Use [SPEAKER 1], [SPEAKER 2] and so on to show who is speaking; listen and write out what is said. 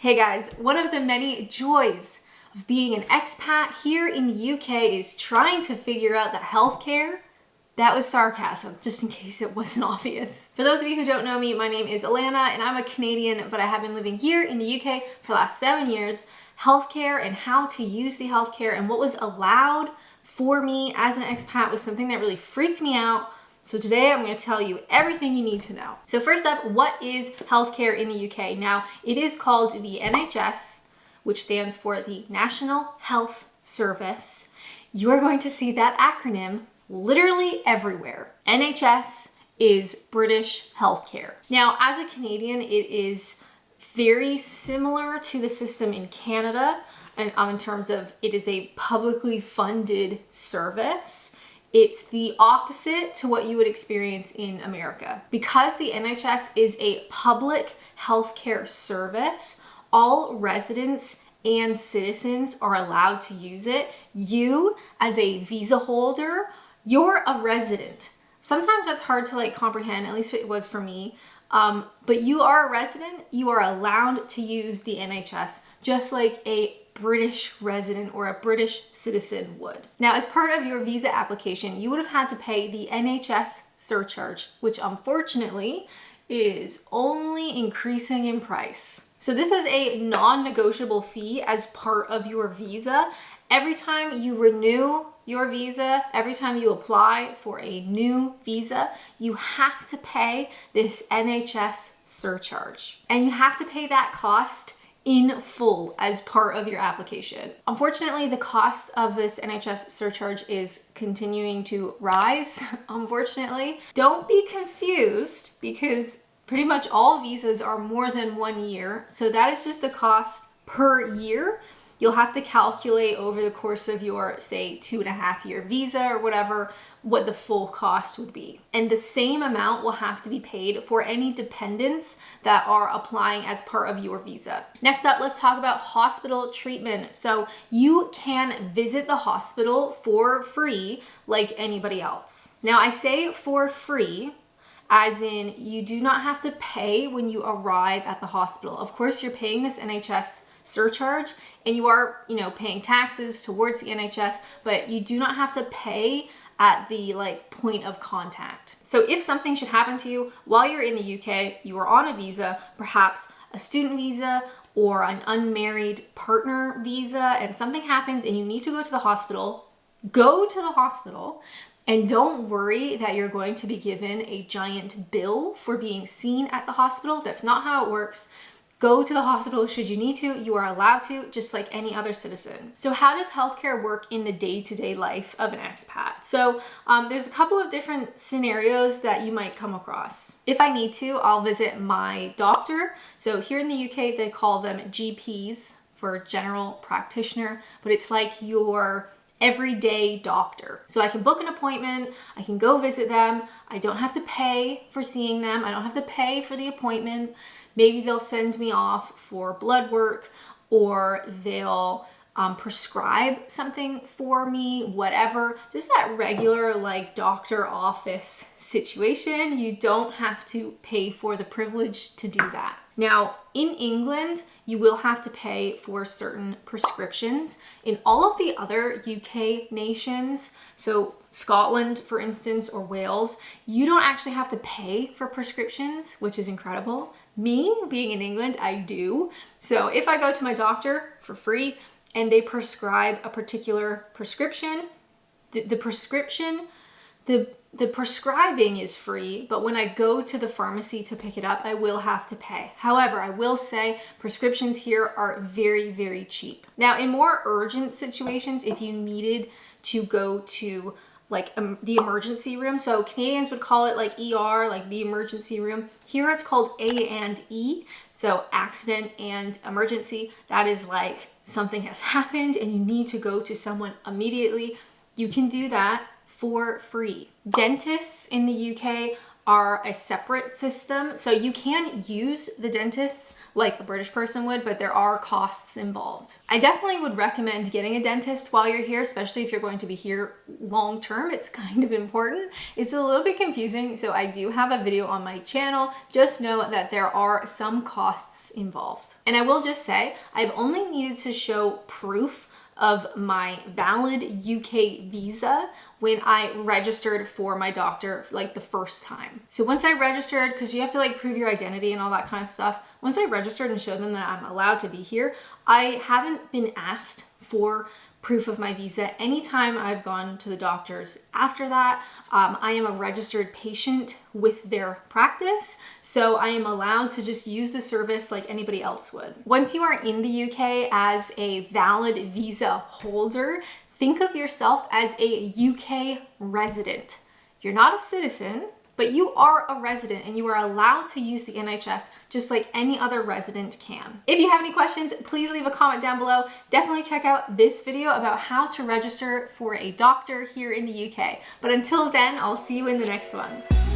[SPEAKER 1] Hey guys, one of the many joys of being an expat here in the UK is trying to figure out that healthcare. That was sarcasm, just in case it wasn't obvious. For those of you who don't know me, my name is Alana and I'm a Canadian, but I have been living here in the UK for the last 7 years. Healthcare and how to use the healthcare and what was allowed for me as an expat was something that really freaked me out. So today I'm going to tell you everything you need to know. So first up, what is healthcare in the UK? Now, it is called the NHS, which stands for the National Health Service. You are going to see that acronym literally everywhere. NHS is British healthcare. Now, as a Canadian, it is very similar to the system in Canada, and in terms of it is a publicly funded service. It's the opposite to what you would experience in America. Because the NHS is a public healthcare service, all residents and citizens are allowed to use it. You, as a visa holder, you're a resident. Sometimes that's hard to comprehend, at least it was for me. But you are a resident, you are allowed to use the NHS just like a British resident or a British citizen would. Now, as part of your visa application, you would have had to pay the NHS surcharge, which unfortunately is only increasing in price. So this is a non-negotiable fee as part of your visa. Every time you renew your visa, every time you apply for a new visa, you have to pay this NHS surcharge. And you have to pay that cost in full as part of your application. Unfortunately, the cost of this NHS surcharge is continuing to rise, unfortunately. Don't be confused because pretty much all visas are more than 1 year. So that is just the cost per year. You'll have to calculate over the course of your, say, 2.5-year visa or whatever, what the full cost would be. And the same amount will have to be paid for any dependents that are applying as part of your visa. Next up, let's talk about hospital treatment. So you can visit the hospital for free like anybody else. Now, I say for free, as in you do not have to pay when you arrive at the hospital. Of course, you're paying this NHS surcharge and you are, paying taxes towards the NHS, but you do not have to pay at the point of contact. So if something should happen to you while you're in the UK, you are on a visa, perhaps a student visa or an unmarried partner visa, and something happens and you need to go to the hospital, go to the hospital. And don't worry that you're going to be given a giant bill for being seen at the hospital. That's not how it works. Go to the hospital should you need to. You are allowed to, just like any other citizen. So how does healthcare work in the day-to-day life of an expat? So there's a couple of different scenarios that you might come across. If I need to, I'll visit my doctor. So here in the UK, they call them GPs for general practitioner, but it's like your everyday doctor. So I can book an appointment, I can go visit them, I don't have to pay for seeing them, I don't have to pay for the appointment. Maybe they'll send me off for blood work or they'll prescribe something for me, whatever. Just that regular doctor office situation. You don't have to pay for the privilege to do that. Now, in England, you will have to pay for certain prescriptions. In all of the other UK nations, so Scotland, for instance, or Wales, you don't actually have to pay for prescriptions, which is incredible. Me, being in England, I do. So if I go to my doctor for free and they prescribe a particular prescription, the prescribing is free, but when I go to the pharmacy to pick it up, I will have to pay. However, I will say prescriptions here are very, very cheap. Now, in more urgent situations, if you needed to go to the emergency room, so Canadians would call it ER, the emergency room. Here it's called A&E, so accident and emergency. That is something has happened and you need to go to someone immediately. You can do that for free. Dentists in the UK are a separate system. So you can use the dentists like a British person would, but there are costs involved. I definitely would recommend getting a dentist while you're here, especially if you're going to be here long term. It's kind of important. It's a little bit confusing, so I do have a video on my channel. Just know that there are some costs involved. And I will just say, I've only needed to show proof of my valid UK visa when I registered for my doctor like the first time. So once I registered, because you have to like prove your identity and all that kind of stuff, once I registered and showed them that I'm allowed to be here, I haven't been asked for proof of my visa anytime I've gone to the doctors after that. I am a registered patient with their practice, so I am allowed to just use the service like anybody else would. Once you are in the UK as a valid visa holder, think of yourself as a UK resident. You're not a citizen, but you are a resident and you are allowed to use the NHS just like any other resident can. If you have any questions, please leave a comment down below. Definitely check out this video about how to register for a doctor here in the UK. But until then, I'll see you in the next one.